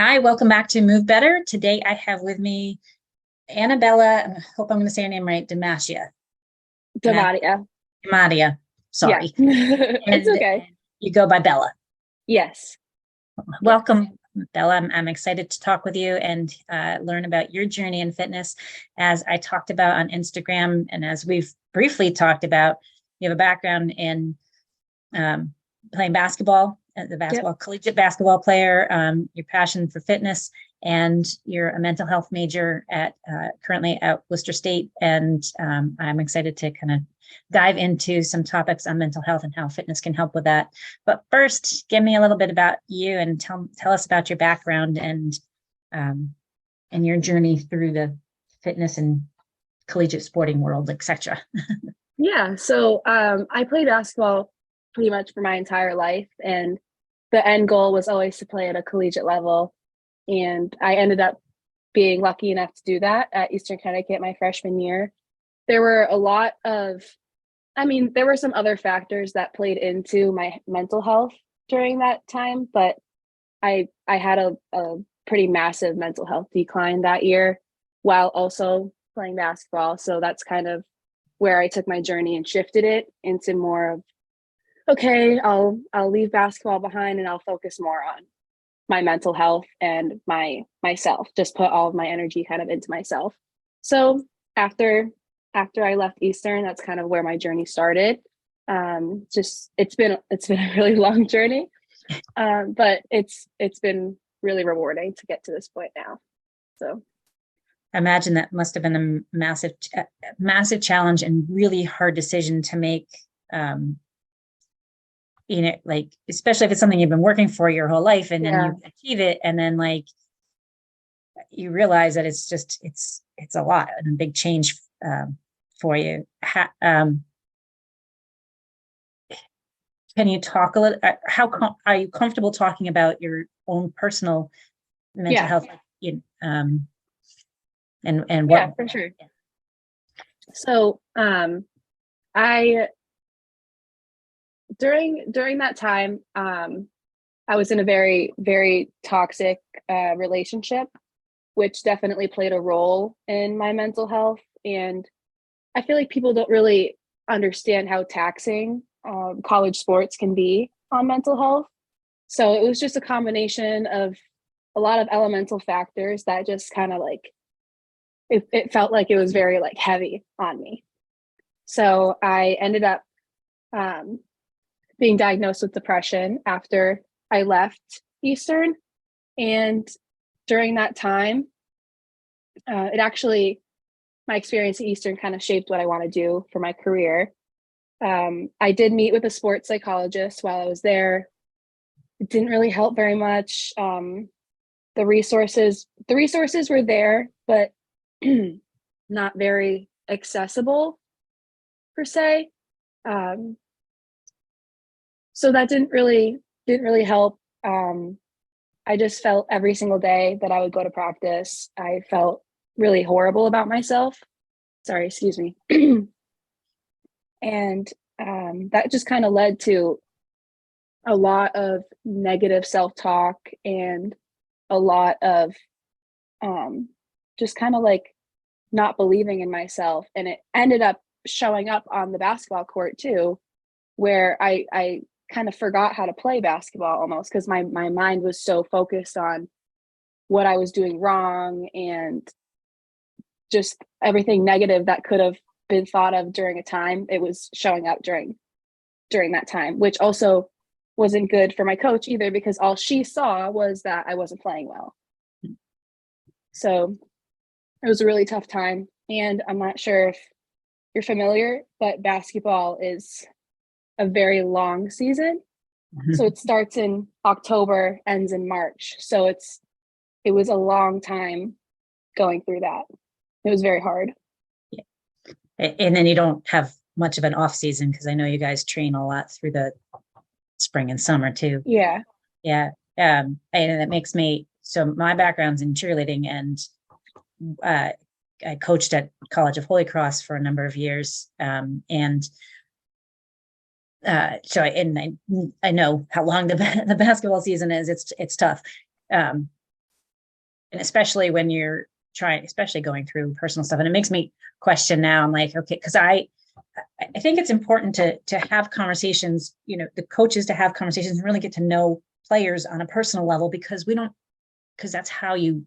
Hi, welcome back to Move Better. Today I have with me Annabella, I hope I'm going to say her name right, DeMattia. DeMattia. DeMattia, Yeah. sorry. It's And okay. you go by Bella. Yes. Yes. Welcome, Bella. I'm excited to talk with you and learn about your journey in fitness. As I talked about on Instagram, and as we've briefly talked about, you have a background in um, playing basketball, the Yep. basketball collegiate basketball player, your passion for fitness, and you're a mental health major at currently at Worcester State. And I'm excited to kind of dive into some topics on mental health and how fitness can help with that. But first, give me a little bit about you and tell us about your background um, and your journey through the fitness and collegiate sporting world, etc. Yeah. I played basketball pretty much for my entire life, and the end goal was always to play at a collegiate level. And I ended up being lucky enough to do that at Eastern Connecticut my freshman year. There were a lot of, there were some other factors that played into my mental health during that time, but I had a pretty massive mental health decline that year while also playing basketball. So that's kind of where I took my journey and shifted it into more of, okay, I'll leave basketball behind and I'll focus more on my mental health and myself. Just put all of my energy kind of into myself. So after after I left Eastern, that's kind of where my journey started. Just it's been a really long journey, but it's been really rewarding to get to this point now. So I imagine that must have been a massive challenge and really hard decision to make. Um, like especially if it's something you've been working for your whole life, and then yeah, you achieve it, and then like you realize that it's a lot and a big change for you. Can you talk a little? Are you comfortable talking about your own personal mental yeah, health? And what? yeah, for sure. So I during that time, I was in a very toxic relationship, which definitely played a role in my mental health. And I feel like people don't really understand how taxing college sports can be on mental health. So it was just a combination of a lot of elemental factors that just kind of like it felt like it was very like heavy on me. So I ended up um, being diagnosed with depression after I left Eastern. And during that time, it actually, my experience at Eastern kind of shaped what I want to do for my career. I did meet with a sports psychologist while I was there. It didn't really help very much. The resources were there, but not very accessible per se. Um, so that didn't really help. I just felt every single day that I would go to practice, I felt really horrible about myself. Sorry, excuse me. And that just kind of led to a lot of negative self talk and a lot of um, just kind of like not believing in myself. And it ended up showing up on the basketball court too, where I kind of forgot how to play basketball almost because my mind was so focused on what I was doing wrong and just everything negative that could have been thought of during a time. It was showing up during that time, which also wasn't good for my coach either because all she saw was that I wasn't playing well. So it was a really tough time. And I'm not sure if you're familiar, but basketball is a very long season. So it starts in October, ends in March. So it was a long time going through that. It was very hard. And then you don't have much of an off season because I know you guys train a lot through the spring and summer too. Yeah. Yeah. And it makes me, so my background's in cheerleading, and uh, I coached at College of Holy Cross for a number of years. And so I know how long the basketball season is. It's tough. Um, and especially when you're trying, especially going through personal stuff. And it makes me question now. I'm like, okay, because I think it's important to have conversations, the coaches to have conversations and really get to know players on a personal level, because that's how you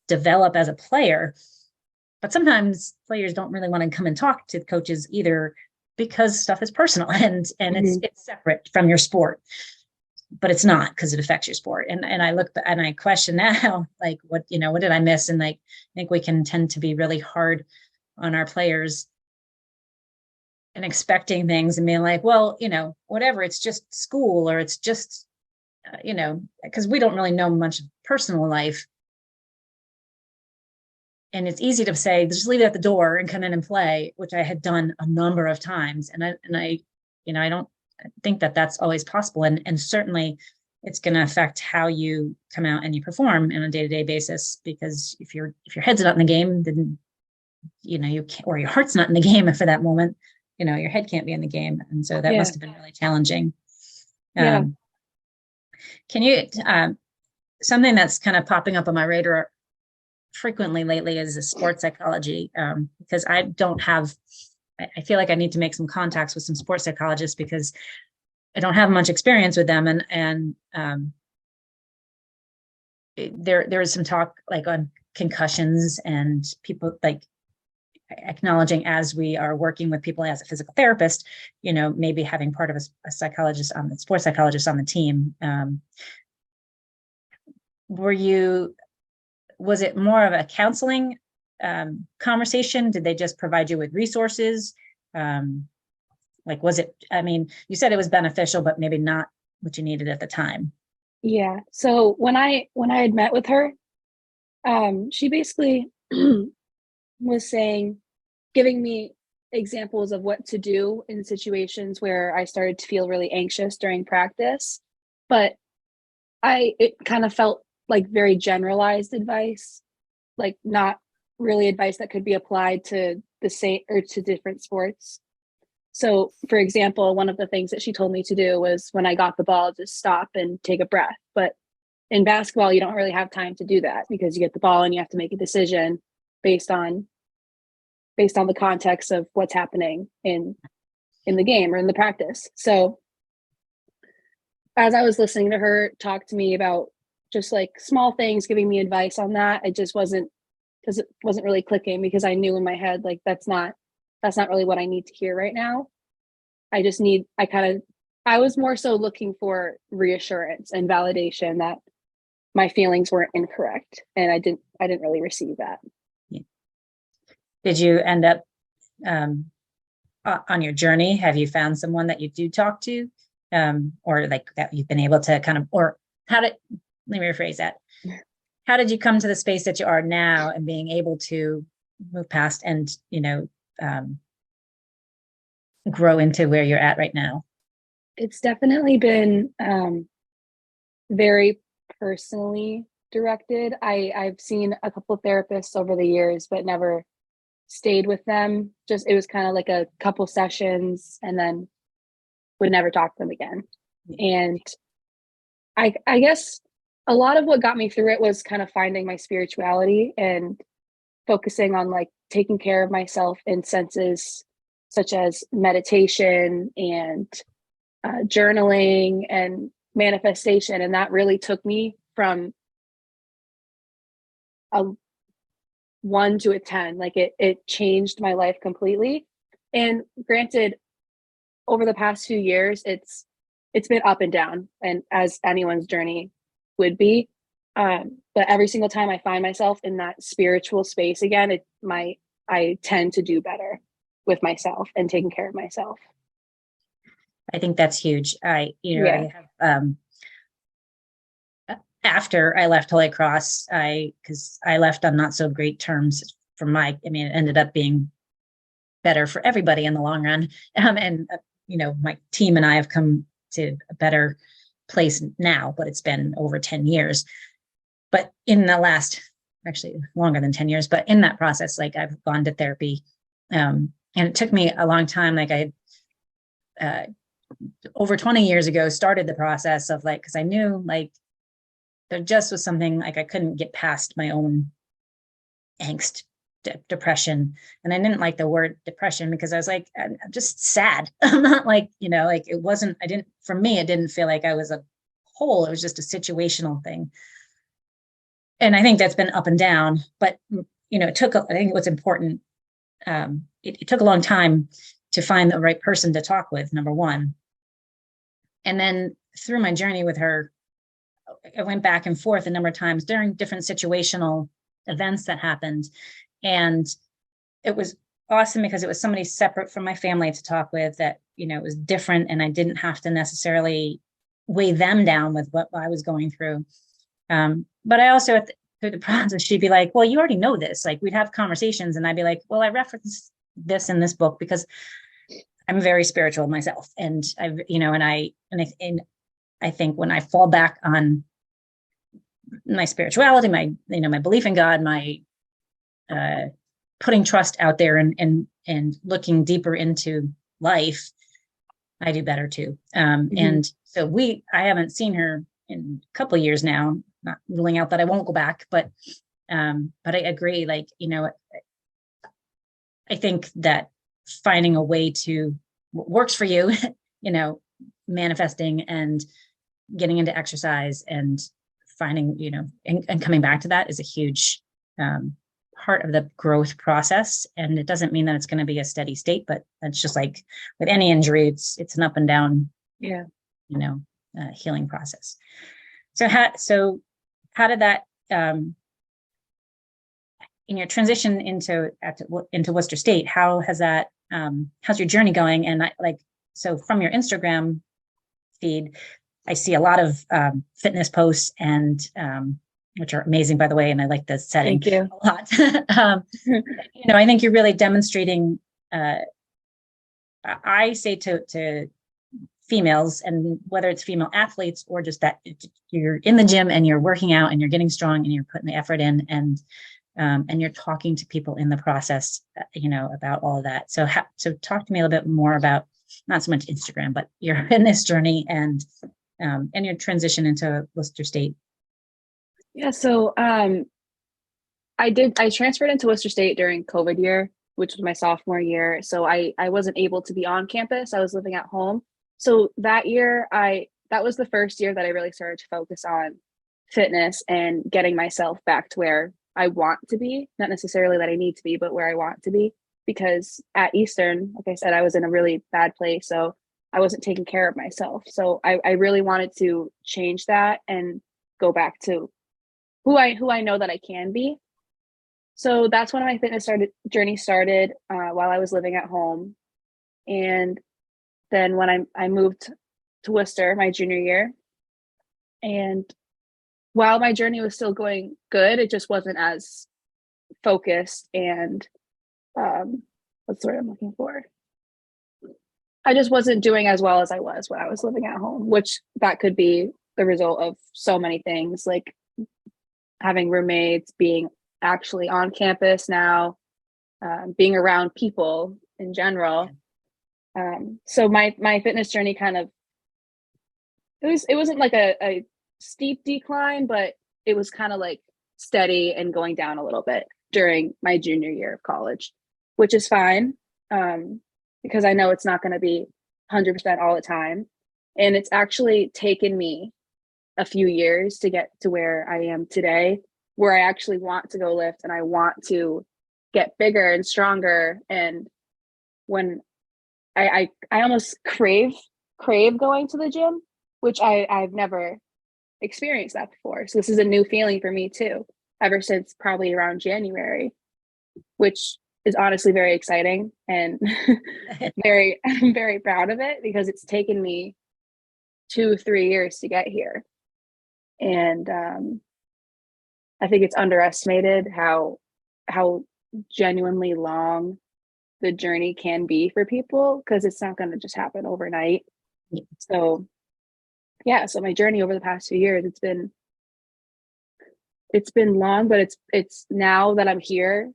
develop as a player. But sometimes players don't really want to come and talk to the coaches either, because stuff is personal and it's separate from your sport. But it's not, because it affects your sport. And I look and I question now, like, what did I miss? And like, I think we can tend to be really hard on our players and expecting things and being like, well, whatever, it's just school, or it's just, because we don't really know much personal life. And it's easy to say, just leave it at the door and come in and play, which I had done a number of times. And I don't think that that's always possible. And certainly it's going to affect how you come out and you perform on a day-to-day basis, because if your head's not in the game, then, you can't, or your heart's not in the game for that moment, your head can't be in the game. And so that must have been really challenging. Can you, something that's kind of popping up on my radar frequently lately is a sports psychology, because I feel like I need to make some contacts with some sports psychologists, because I don't have much experience with them. And there is some talk like on concussions, and people like acknowledging, as we are working with people as a physical therapist, maybe having part of a psychologist on the sports psychologist on the team. Was it more of a counseling conversation? Did they just provide you with resources? Was it, you said it was beneficial, but maybe not what you needed at the time. Yeah. So when I had met with her, she basically was giving me examples of what to do in situations where I started to feel really anxious during practice. But it kind of felt like very generalized advice, like not really advice that could be applied to the same or to different sports. So, for example, one of the things that she told me to do was, when I got the ball, just stop and take a breath. But in basketball, you don't really have time to do that, because you get the ball and you have to make a decision based on the context of what's happening in the game or in the practice. So as I was listening to her talk to me about just like small things, giving me advice on that, it wasn't really clicking, because I knew in my head, like, that's not really what I need to hear right now. I was more so looking for reassurance and validation that my feelings weren't incorrect, and I didn't really receive that. Yeah. Did you end up on your journey? Have you found someone that you do talk to, or like that you've been able to kind of, or let me rephrase that. How did you come to the space that you are now and being able to move past and, grow into where you're at right now? It's definitely been very personally directed. I've seen a couple of therapists over the years, but never stayed with them. It was kind of like a couple sessions and then would never talk to them again. And I guess a lot of what got me through it was kind of finding my spirituality and focusing on like taking care of myself in senses such as meditation and journaling and manifestation. And that really took me from a 1 to a 10. Like it changed my life completely. And granted, over the past few years, it's been up and down, and as anyone's journey would be. But every single time I find myself in that spiritual space again, I tend to do better with myself and taking care of myself. I think that's huge. I have, after I left Holy Cross, because I left on not so great terms it ended up being better for everybody in the long run. My team and I have come to a better place now, but it's been over 10 years. But in the last, actually longer than 10 years, but in that process, like I've gone to therapy. And it took me a long time. Like I over 20 years ago started the process of like, because I knew like there just was something like I couldn't get past my own angst, depression. And I didn't like the word depression because I was like, I'm just sad. I'm not like, like it wasn't, for me, it didn't feel like I was a whole, it was just a situational thing. And I think that's been up and down, but it took, I think what's important, it took a long time to find the right person to talk with, number one. And then through my journey with her, I went back and forth a number of times during different situational events that happened. And it was awesome because it was somebody separate from my family to talk with that, it was different. And I didn't have to necessarily weigh them down with what I was going through. But I also, through the process, she'd be like, well, you already know this. Like we'd have conversations and I'd be like, well, I referenced this in this book because I'm very spiritual myself. And I think when I fall back on my spirituality, my belief in God, my putting trust out there and looking deeper into life, I do better too. And so I haven't seen her in a couple of years now, not ruling out that I won't go back, but I agree. Like, I think that finding a way to what works for you, manifesting and getting into exercise and finding, and coming back to that is a huge part of the growth process. And it doesn't mean that it's going to be a steady state, but it's just like with any injury, it's an up and down, healing process. So how did that, in your transition into Worcester State, how has that, how's your journey going? And so from your Instagram feed, I see a lot of fitness posts and which are amazing, by the way. And I like the setting a lot. I think you're really demonstrating, I say to females, and whether it's female athletes or just that you're in the gym and you're working out and you're getting strong and you're putting the effort in and you're talking to people in the process, about all of that. So talk to me a little bit more about not so much Instagram, but your fitness journey and your transition into Worcester State. Yeah. So I transferred into Worcester State during COVID year, which was my sophomore year. So I wasn't able to be on campus. I was living at home. So that year, that was the first year that I really started to focus on fitness and getting myself back to where I want to be, not necessarily that I need to be, but where I want to be. Because at Eastern, like I said, I was in a really bad place. So I wasn't taking care of myself. So I really wanted to change that and go back to who I know that I can be. So that's when my fitness journey started while I was living at home. And then when I moved to Worcester my junior year, and while my journey was still going good, it just wasn't as focused and what's the word I'm looking for? I just wasn't doing as well as I was when I was living at home, which that could be the result of so many things, like having roommates, being actually on campus now, being around people in general. So my fitness journey it wasn't like a steep decline, but it was kind of like steady and going down a little bit during my junior year of college, which is fine. Because I know it's not going to be 100% all the time. And it's actually taken me a few years to get to where I am today, where I actually want to go lift and I want to get bigger and stronger. And when I almost crave going to the gym, which I've never experienced that before. So this is a new feeling for me too, ever since probably around January, which is honestly very exciting, and I'm very proud of it because it's taken me 2-3 years to get here. And I think it's underestimated how genuinely long the journey can be for people, because it's not going to just happen overnight. So my journey over the past few years, it's been long, but it's now that I'm here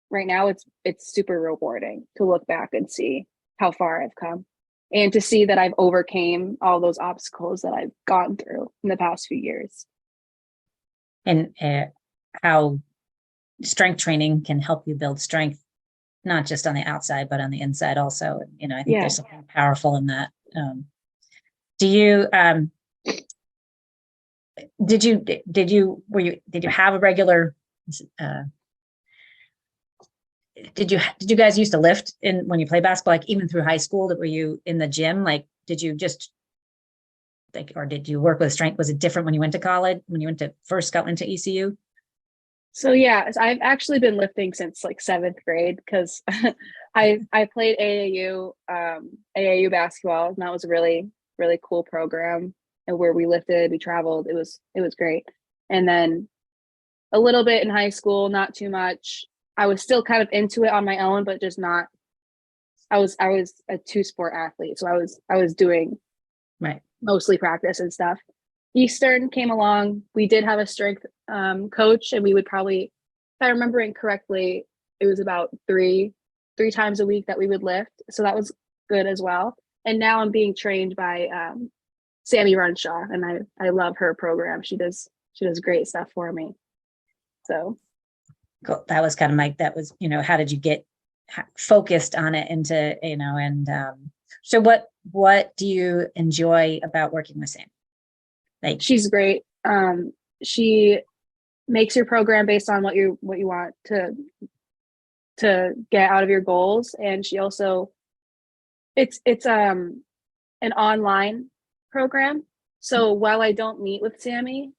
right now, it's super rewarding to look back and see how far I've come, and to see that I've overcame all those obstacles that I've gone through in the past few years. and how strength training can help you build strength, not just on the outside, but on the inside also. You know, I think there's something powerful in that. Do you, did you have a regular, did you guys used to lift when you play basketball, like even through high school? That were you in the gym? Like, did you just like, or did you work with strength? Was it different when you went to college, when you first got into ECU? So yeah, I've actually been lifting since like 7th grade because I played AAU basketball, and that was a really, really cool program, and where we lifted, we traveled. It was great. And then a little bit in high school, not too much. I was still kind of into it on my own, but just not. I was a 2-sport athlete, so I was doing mostly practice and stuff. Eastern came along. We did have a strength coach, and we would probably, if I remember correctly, it was about three times a week that we would lift. So that was good as well. And now I'm being trained by Sammy Runshaw, and I love her program. She does great stuff for me. So cool. That was kind of that was, how did you get focused on it into, and so what do you enjoy about working with Sam? Like, she's great. She makes your program based on what you want to get out of your goals. And she also, it's an online program. So while I don't meet with Sammy,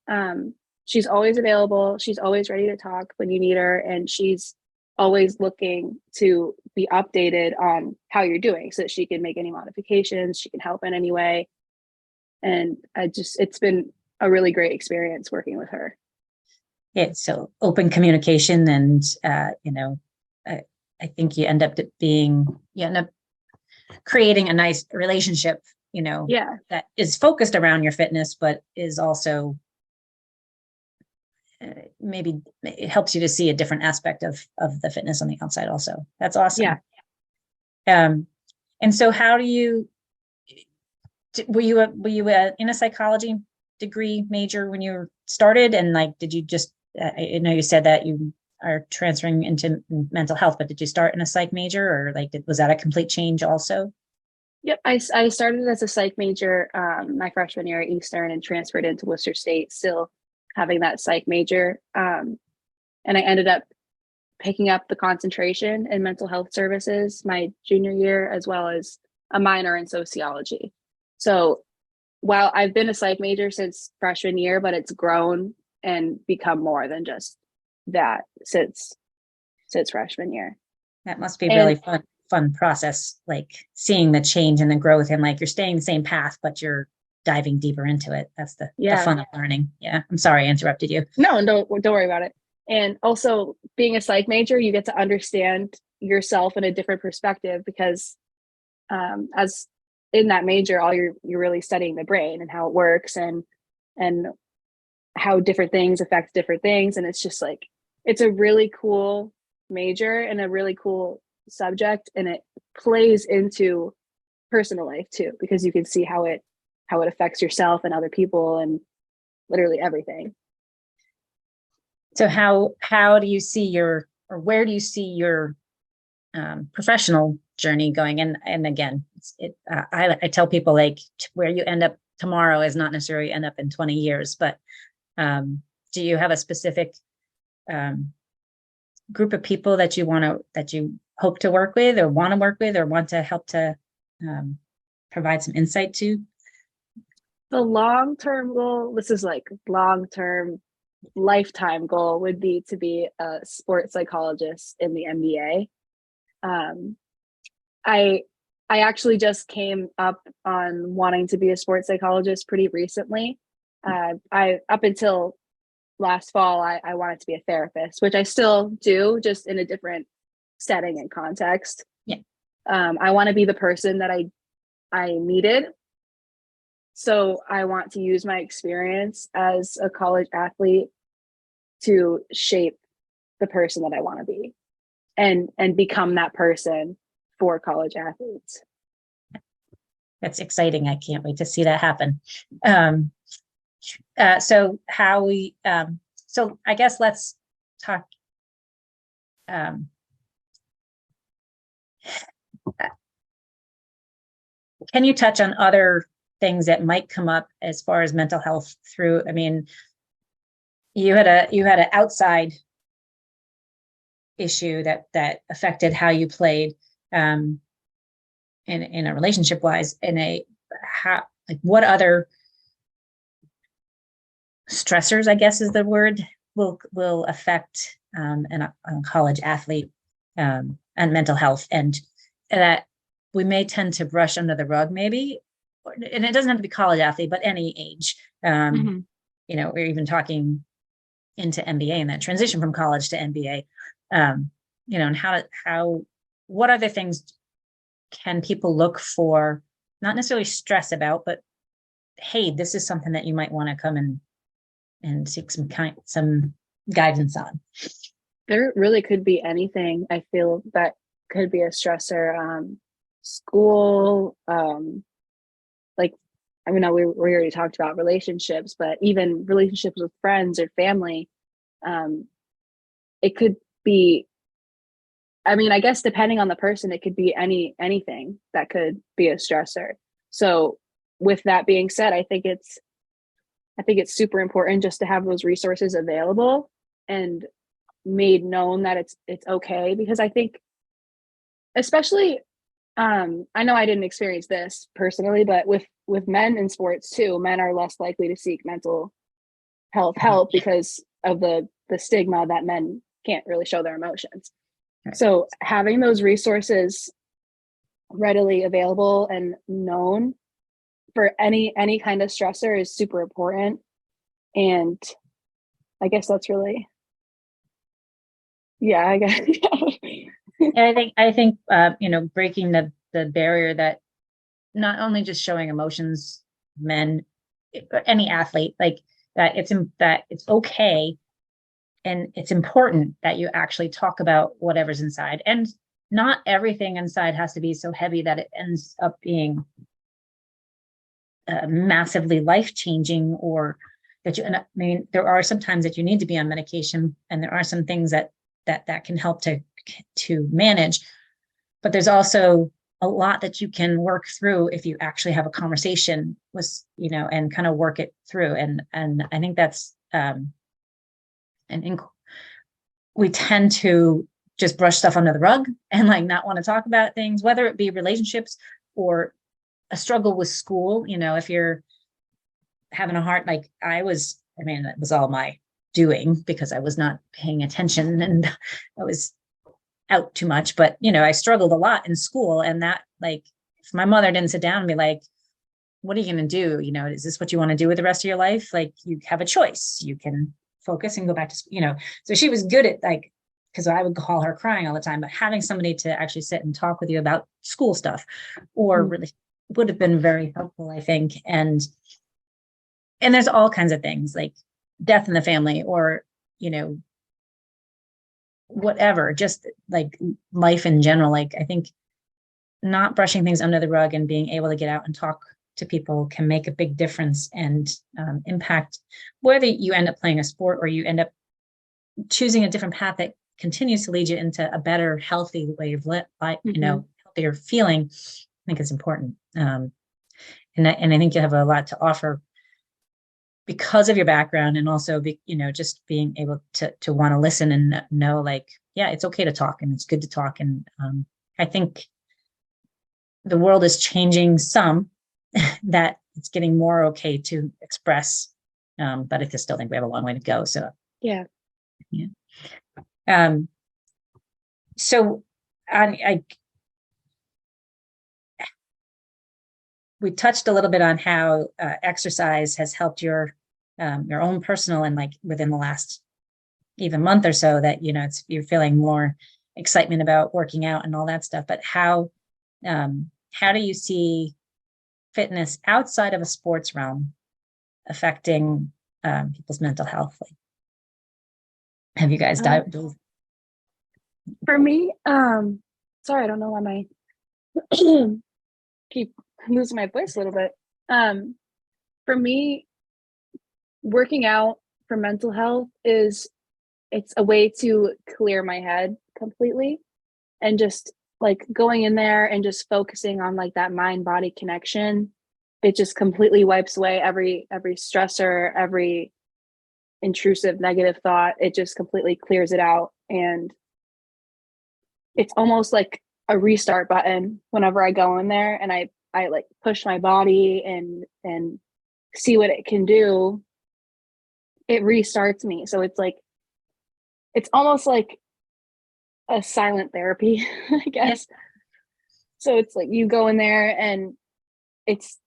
she's always available. She's always ready to talk when you need her. And she's always looking to be updated on how you're doing so that she can make any modifications. She can help in any way. And it's been a really great experience working with her. Yeah. So open communication, and, I think you end up creating a nice relationship, that is focused around your fitness, but is also maybe it helps you to see a different aspect of the fitness on the outside also. That's awesome. Yeah. And so how do you, were you in a psychology degree major when you started? And like, did you just, I know you said that you are transferring into mental health, but did you start in a psych major, or like, was that a complete change also? Yep. I started as a psych major my freshman year at Eastern, and transferred into Worcester State, still having that psych major. And I ended up picking up the concentration in mental health services my junior year, as well as a minor in sociology. So while I've been a psych major since freshman year, but it's grown and become more than just that since freshman year. That must be really fun process, like seeing the change and the growth, and like you're staying the same path, but you're diving deeper into it. That's the fun of learning. Yeah. I'm sorry I interrupted you. No, don't worry about it. And also being a psych major, you get to understand yourself in a different perspective, because as in that major, all you're really studying the brain and how it works, and how different things affect different things. And it's just like, it's a really cool major and a really cool subject, and it plays into personal life too, because you can see how it affects yourself and other people and literally everything. So how do you see where do you see your professional journey going? And again, I tell people, like, where you end up tomorrow is not necessarily end up in 20 years, but do you have a specific group of people that you hope to work with, or want to work with, or want to help to provide some insight to? The long-term goal, this is like long-term lifetime goal, would be to be a sports psychologist in the NBA. I actually just came up on wanting to be a sports psychologist pretty recently. Up until last fall, I wanted to be a therapist, which I still do, just in a different setting and context. Yeah. I want to be the person that I needed. So I want to use my experience as a college athlete to shape the person that I want to be, and become that person for college athletes. That's exciting. I can't wait to see that happen. So how So I guess let's talk. Can you touch on other things that might come up as far as mental health through, I mean, you had an outside issue that affected how you played in a relationship wise, what other stressors, I guess is the word, will affect a college athlete and mental health, and that we may tend to brush under the rug, maybe, and it doesn't have to be college athlete, but any age. We're even talking into MBA and that transition from college to MBA. And what other things can people look for, not necessarily stress about, but hey, this is something that you might want to come and seek some guidance on. There really could be anything, I feel, that could be a stressor. School, like, I mean, we already talked about relationships, but even relationships with friends or family, it could be, I mean, I guess depending on the person, it could be anything that could be a stressor. So with that being said, I think it's super important just to have those resources available and made known that it's okay, because I think, especially, I know I didn't experience this personally, but with men in sports too, men are less likely to seek mental health help because of the stigma that men can't really show their emotions. So having those resources readily available and known for any kind of stressor is super important. And I guess that's really, yeah, I guess. And I think breaking the barrier that not only just showing emotions, men, any athlete, like that it's okay. And it's important that you actually talk about whatever's inside, and not everything inside has to be so heavy that it ends up being massively life-changing, or that I mean, there are some times that you need to be on medication, and there are some things that can help to manage, but there's also a lot that you can work through if you actually have a conversation with, and kind of work it through. And I think that's, we tend to just brush stuff under the rug and like not want to talk about things, whether it be relationships or a struggle with school. If you're having a hard, like it was all my doing because I was not paying attention and I was out too much, but I struggled a lot in school, and that, like, if my mother didn't sit down and be like, what are you going to do? Is this what you want to do with the rest of your life? Like, you have a choice. You can focus and go back to school, so she was good at, like, because I would call her crying all the time, but having somebody to actually sit and talk with you about school stuff or really would have been very helpful, I think. And there's all kinds of things like death in the family, or whatever, just like life in general. Like, I think not brushing things under the rug and being able to get out and talk to people can make a big difference and impact whether you end up playing a sport or you end up choosing a different path that continues to lead you into a better, healthy way of life, healthier feeling. I think it's important. And I think you have a lot to offer because of your background, and also just being able to want to listen and know, like, yeah, it's okay to talk and it's good to talk. And I think the world is changing some that it's getting more okay to express, but I still think we have a long way to go. So yeah. So we touched a little bit on how exercise has helped your own personal, and like within the last even month or so, that you're feeling more excitement about working out and all that stuff. But how do you see fitness outside of a sports realm affecting people's mental health? Like, have you guys dived? For me, sorry, I don't know why my keep losing my voice a little bit. For me, working out for mental health is it's a way to clear my head completely, and just like going in there and just focusing on like that mind body connection. It just completely wipes away every stressor, every intrusive negative thought. It just completely clears it out, and it's almost like a restart button whenever I go in there and I like push my body and see what it can do. It restarts me. So it's like it's almost like a silent therapy, I guess. Yeah. So it's like you go in there and it's,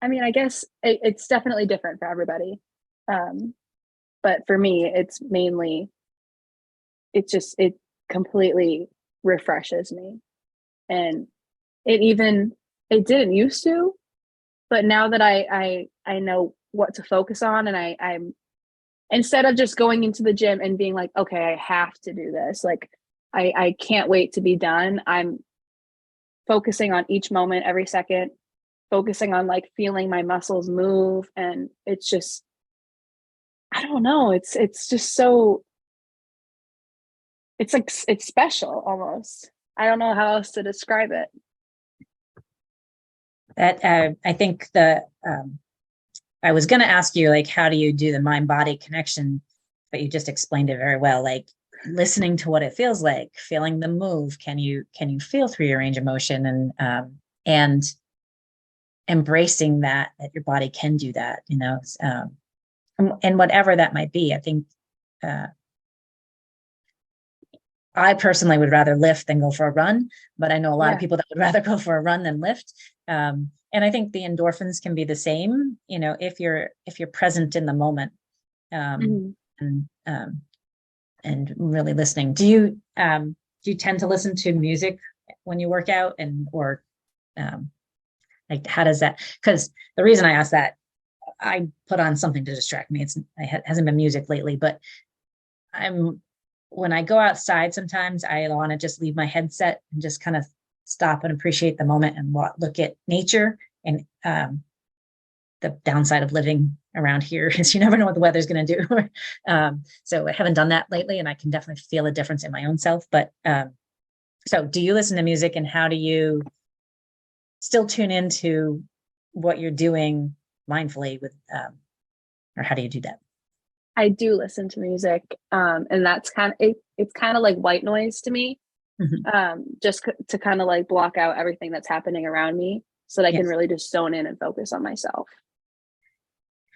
I mean, I guess it's definitely different for everybody. But for me, it's mainly, it completely refreshes me. And it didn't used to, but now that I know what to focus on, and I'm, instead of just going into the gym and being like, okay, I have to do this, like I can't wait to be done. I'm focusing on each moment, every second, focusing on like feeling my muscles move. And it's just, I don't know, it's just so, it's like it's special almost. I don't know how else to describe it. That I think I was going to ask you, like, how do you do the mind body connection? But you just explained it very well. Like listening to what it feels like, feeling the move. Can you feel through your range of motion, and embracing that your body can do that, and whatever that might be. I think I personally would rather lift than go for a run, but I know a lot of people that would rather go for a run than lift. And I think the endorphins can be the same, if you're present in the moment, and and really listening. Do you tend to listen to music when you work out, or like how does that? Because the reason I ask that, I put on something to distract me. It hasn't been music lately, but when I go outside, sometimes I want to just leave my headset and just kind of stop and appreciate the moment and look at nature. And the downside of living around here is you never know what the weather's going to do. So I haven't done that lately, and I can definitely feel a difference in my own self. But so do you listen to music, and how do you still tune into what you're doing mindfully with, or how do you do that? I do listen to music, and that's it's kind of like white noise to me, just to kind of like block out everything that's happening around me, so that I can really just zone in and focus on myself.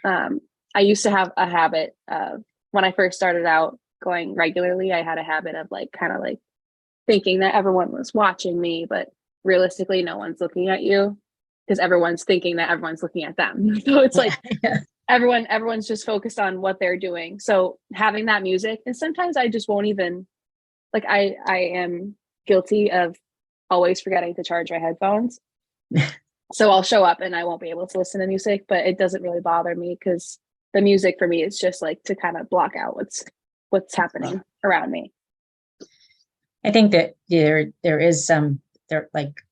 I used to have a habit of, when I first started out going regularly, I had a habit of like kind of like thinking that everyone was watching me, but realistically, no one's looking at you, because everyone's thinking that everyone's looking at them. So it's like everyone's just focused on what they're doing. So having that music, and sometimes I just won't even, like I am guilty of always forgetting to charge my headphones. So I'll show up and I won't be able to listen to music, but it doesn't really bother me, because the music for me is just like to kind of block out what's happening around me. I think that there is like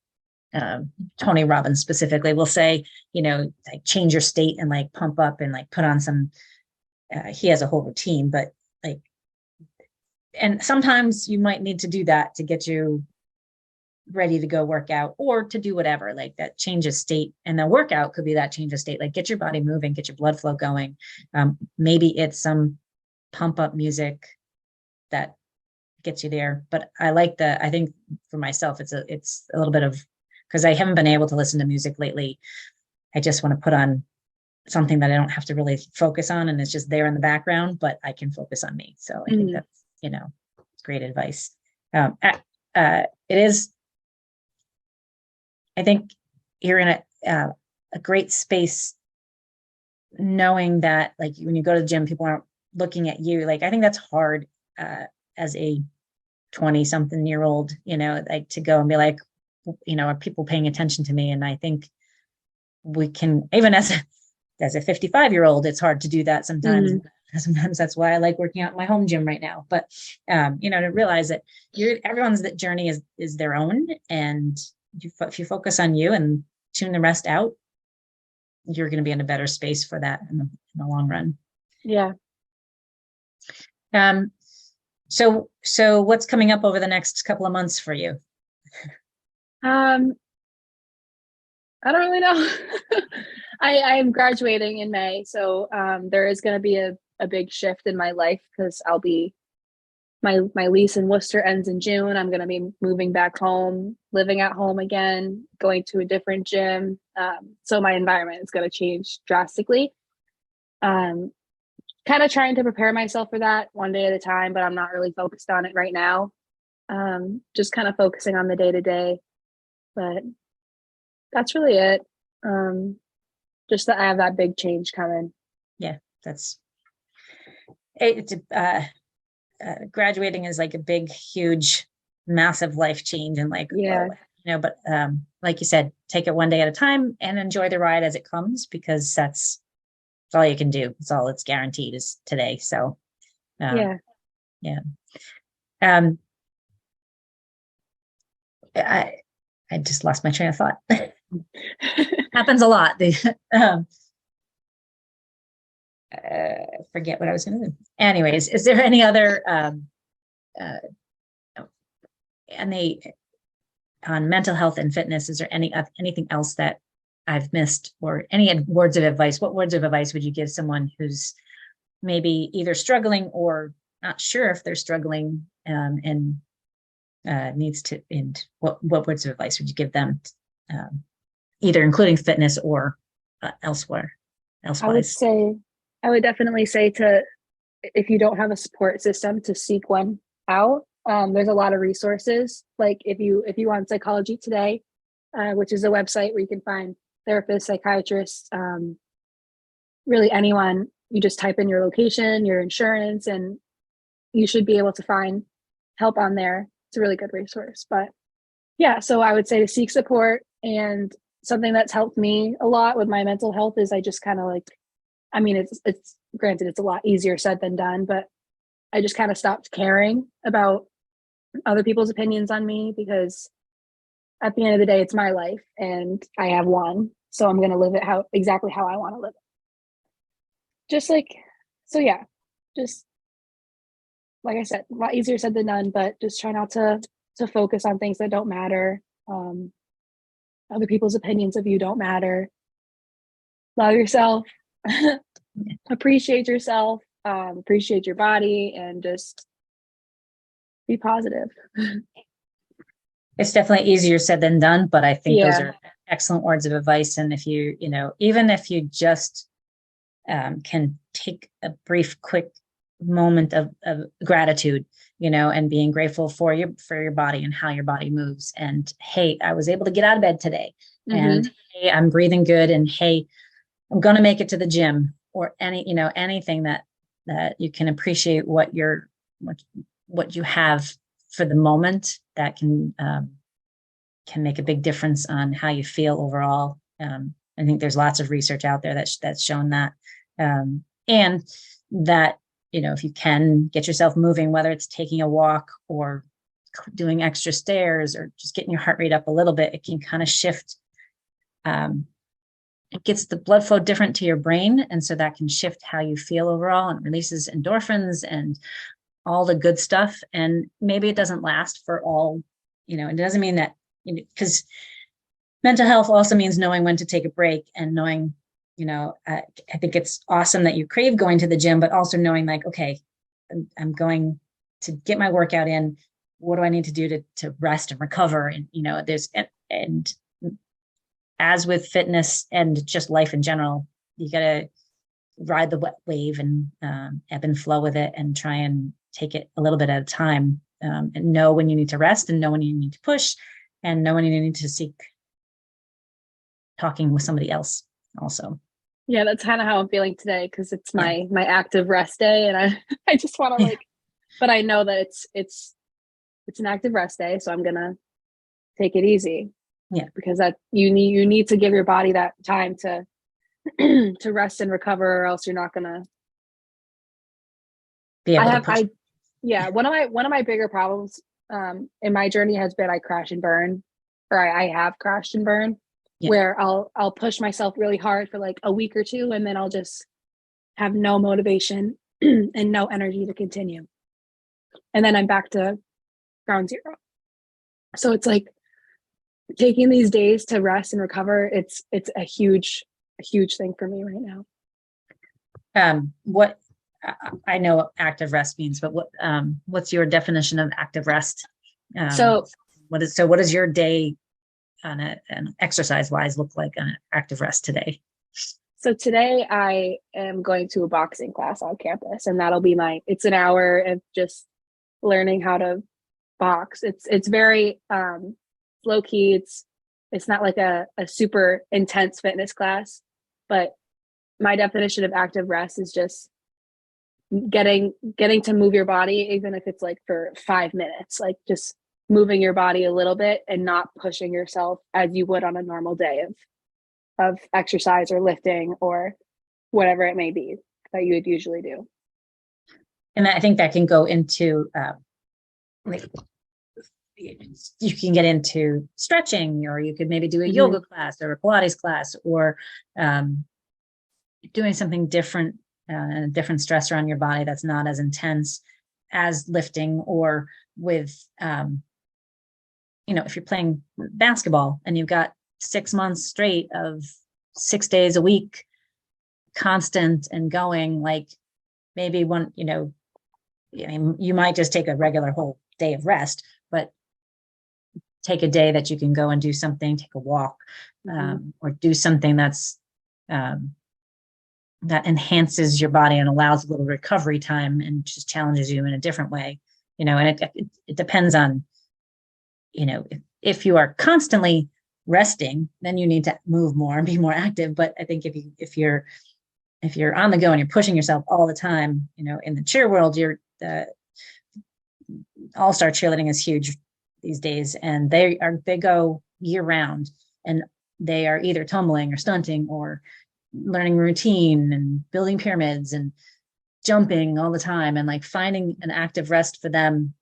Tony Robbins specifically will say, like change your state and like pump up and like put on some, he has a whole routine, but like, and sometimes you might need to do that to get you ready to go work out, or to do whatever, like that change of state. And the workout could be that change of state, like get your body moving, get your blood flow going. Maybe it's some pump up music that gets you there. But I think for myself, it's a little bit of, because I haven't been able to listen to music lately. I just want to put on something that I don't have to really focus on, and it's just there in the background, but I can focus on me. So I think that's, it's great advice. It is, I think you're in a great space, knowing that like when you go to the gym, people aren't looking at you. Like, I think that's hard as a 20-something-year-old, like to go and be like, are people paying attention to me? And I think we can, even as a 55-year-old, it's hard to do that sometimes. Sometimes that's why I like working out in my home gym right now. But to realize that everyone's journey is their own, and if you focus on you and tune the rest out, you're going to be in a better space for that in the long run. Yeah. So what's coming up over the next couple of months for you? Um, I don't really know. I am graduating in May, so there is going to be a big shift in my life because I'll be my lease in Worcester ends in June. I'm going to be moving back home, living at home again, going to a different gym. So my environment is going to change drastically. Um, Kind of trying to prepare myself for that one day at a time, but I'm not really focused on it right now. Just kind of focusing on the day to day, but that's really it. Um, just that I have that big change coming. Yeah, that's it's graduating is like a big, huge, massive life change, and like, Yeah. whoa, but like you said, take it one day at a time and enjoy the ride as it comes, because that's all you can do. It's all it's guaranteed is today. So Yeah. yeah. Um, I I just lost my train of thought. Happens a lot. Um, Forget what I was going to do. Anyways, is there any other uh, any on mental health and fitness? Is there anything else that I've missed, or any words of advice? What words of advice would you give someone who's maybe either struggling or not sure if they're struggling, and needs to, and what words of advice would you give them, um, either including fitness or I would elsewise? say, I would definitely say to, if you don't have a support system, to seek one out. There's a lot of resources. Like if you want Psychology Today, which is a website where you can find therapists, psychiatrists, really anyone. You just type in your location, your insurance, and you should be able to find help on there. It's a really good resource. But yeah, so I would say to seek support. And something that's helped me a lot with my mental health is I just kind of like, I mean, it's granted it's a lot easier said than done, but I just kind of stopped caring about other people's opinions on me, because at the end of the day, it's my life and I have one. So I'm going to live it exactly how I want to live it. Just like, so yeah, just like I said, a lot easier said than done, but just try not to focus on things that don't matter. Um, Other people's opinions of you don't matter. Love yourself, appreciate yourself, appreciate your body, and just be positive. It's definitely easier said than done, but I think those Yeah. are excellent words of advice. And if even if you just can take a brief, quick moment of gratitude, and being grateful for your body and how your body moves. And hey, I was able to get out of bed today. And hey, I'm breathing good. And hey, I'm going to make it to the gym, or anything that you can appreciate what you have for the moment, that can make a big difference on how you feel overall. I think there's lots of research out there that's shown that, and that, if you can get yourself moving, whether it's taking a walk or doing extra stairs or just getting your heart rate up a little bit, it can kind of shift. It gets the blood flow different to your brain, and so that can shift how you feel overall, and releases endorphins and all the good stuff. And maybe it doesn't last for all, it doesn't mean that, because mental health also means knowing when to take a break, and knowing, I think it's awesome that you crave going to the gym, but also knowing like, okay, I'm going to get my workout in. What do I need to do to rest and recover? And, and as with fitness and just life in general, you got to ride the wet wave and ebb and flow with it, and try and take it a little bit at a time, and know when you need to rest, and know when you need to push, and know when you need to seek talking with somebody else also. Yeah, that's kind of how I'm feeling today, because it's my active rest day, and I just want to but I know that it's an active rest day, so I'm gonna take it easy. Yeah, because that you need to give your body that time to to rest and recover, or else you're not gonna be able to push. Yeah, one of my bigger problems in my journey has been I crash and burn, or I have crashed and burned, Yeah. where I'll push myself really hard for like a week or two, and then I'll just have no motivation and no energy to continue. And then I'm back to ground zero. So it's like taking these days to rest and recover. It's a huge thing for me right now. What I know active rest means, but what's your definition of active rest? So what does your day on an exercise wise look like on an active rest today? So today I am going to a boxing class on campus, and that'll be it's an hour of just learning how to box. It's very low key. It's not like a super intense fitness class, but my definition of active rest is just getting to move your body, even if it's like for 5 minutes, like just moving your body a little bit and not pushing yourself as you would on a normal day of exercise or lifting or whatever it may be that you would usually do. And I think that can go into you can get into stretching, or you could maybe do a yoga class or a Pilates class, or doing something different, a different stressor on your body that's not as intense as lifting, or with, if you're playing basketball and you've got 6 months straight of 6 days a week, constant and going, like maybe you might just take a regular whole day of rest, but take a day that you can go and do something, take a walk, or do something that's that enhances your body and allows a little recovery time and just challenges you in a different way, and it depends on, if you are constantly resting, then you need to move more and be more active. But I think if you're on the go and you're pushing yourself all the time, in the cheer world, all-star cheerleading is huge these days, and they go year round, and they are either tumbling or stunting or learning routine and building pyramids and jumping all the time. And like finding an active rest for them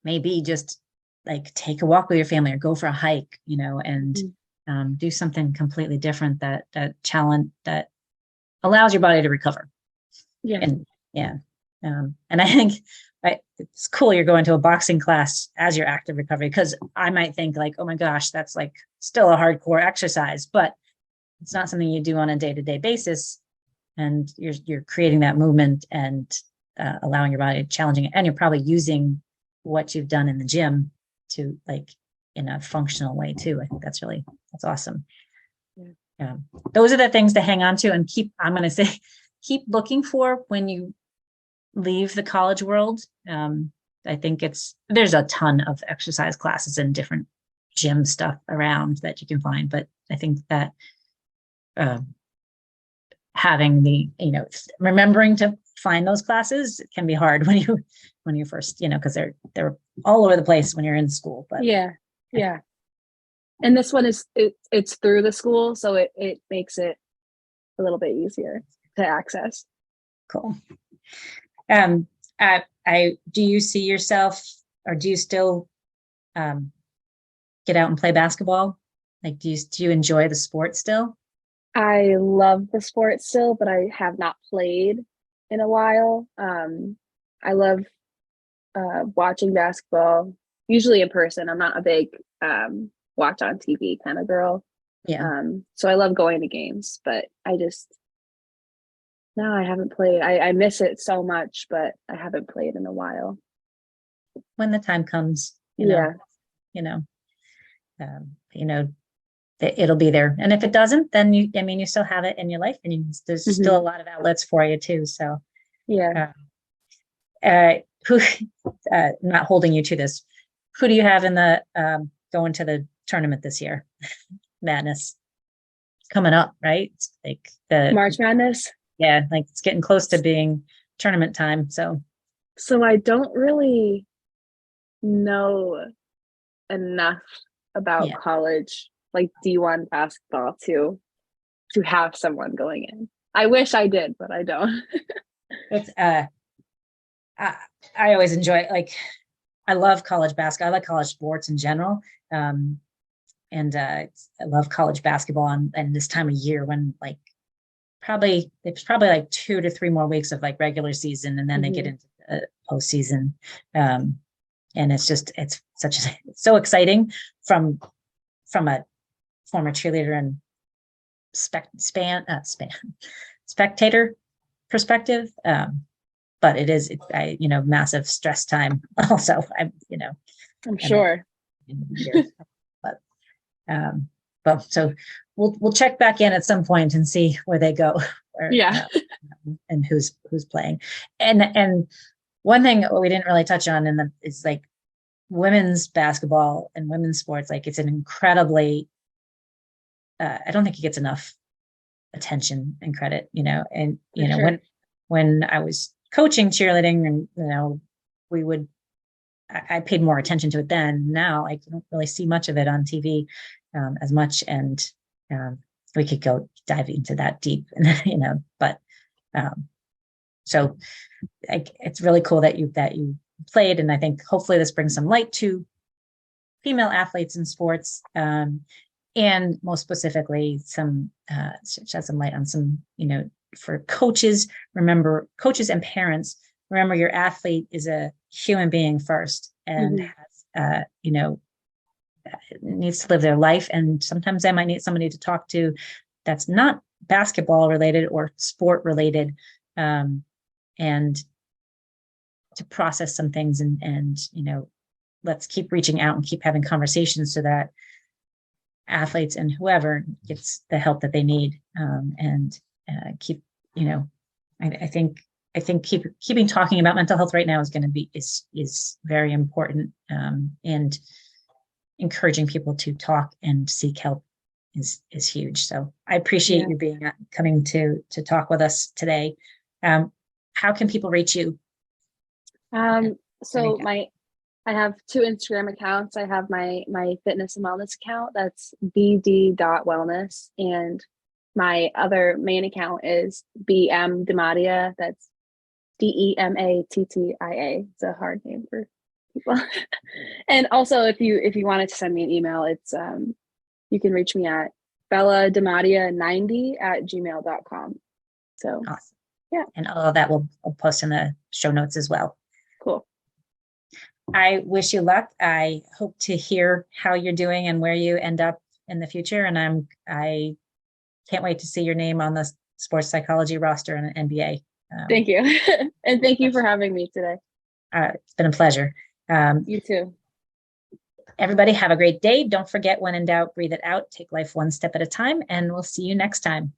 maybe just like take a walk with your family or go for a hike, and do something completely different that allows your body to recover. And I think it's cool you're going to a boxing class as your active recovery, because I might think like, oh my gosh, that's like still a hardcore exercise, but it's not something you do on a day-to-day basis. And you're creating that movement and allowing your body, challenging it. And you're probably using what you've done in the gym to like in a functional way too. I think that's awesome. Yeah. Those are the things to hang on to and keep looking for when you leave the college world. I think there's a ton of exercise classes and different gym stuff around that you can find, but I think that having remembering to find those classes can be hard when you first, because they're all over the place when you're in school. But yeah. And this one it's through the school, so it makes it a little bit easier to access. Cool. Do you see yourself, or do you still get out and play basketball? Like, do you enjoy the sport still? I love the sport still, but I have not played in a while. I love watching basketball, usually in person. I'm not a big watch on TV kind of girl. Yeah. So I love going to games, but I haven't played. I miss it so much, but I haven't played in a while. When the time comes, it'll be there. And if it doesn't, then you still have it in your life, and there's still a lot of outlets for you too. So not holding you to this, who do you have in the going to the tournament this year? Madness coming up, right? It's like the March Madness. Yeah, like it's getting close to being tournament time. So I don't really know enough about college, like D1 basketball to have someone going in. I wish I did, but I don't. It's I always enjoy it. Like, I love college basketball. I like college sports in general. And I love college basketball and this time of year when like there's probably like 2 to 3 more weeks of like regular season, and then they get into the postseason. And it's so exciting from a former cheerleader and spectator perspective. But it is, massive stress time also. I'm sure. But so we'll check back in at some point and see where they go, and who's playing. And one thing we didn't really touch on is like women's basketball and women's sports. Like it's an incredibly, I don't think it gets enough attention and credit, and sure. when I was coaching cheerleading, and I paid more attention to it then. Now I don't really see much of it on TV as much, and we could go dive into that deep, but so it's really cool that you played, and I think hopefully this brings some light to female athletes in sports, and most specifically shed some light on some, for coaches. Remember, coaches and parents, remember your athlete is a human being first, and has, needs to live their life. And sometimes they might need somebody to talk to that's not basketball related or sport related, and to process some things, and let's keep reaching out and keep having conversations so that athletes and whoever gets the help that they need, and keep, I think keeping talking about mental health right now is very important, and encouraging people to talk and seek help is huge. So I appreciate you coming to talk with us today. How can people reach you? So I have 2 Instagram accounts. I have my fitness and wellness account. That's bd.wellness. And my other main account is BM DeMattia. That's DEMATTIA. It's a hard name for people. And also if you wanted to send me an email, it's you can reach me at bellademattia90@gmail.com. So awesome. Yeah. And all of that we'll post in the show notes as well. Cool. I wish you luck. I hope to hear how you're doing and where you end up in the future. And I can't wait to see your name on the sports psychology roster in the NBA. Thank you. And thank you for having me today. It's been a pleasure. You too. Everybody have a great day. Don't forget, when in doubt, breathe it out. Take life one step at a time, and we'll see you next time.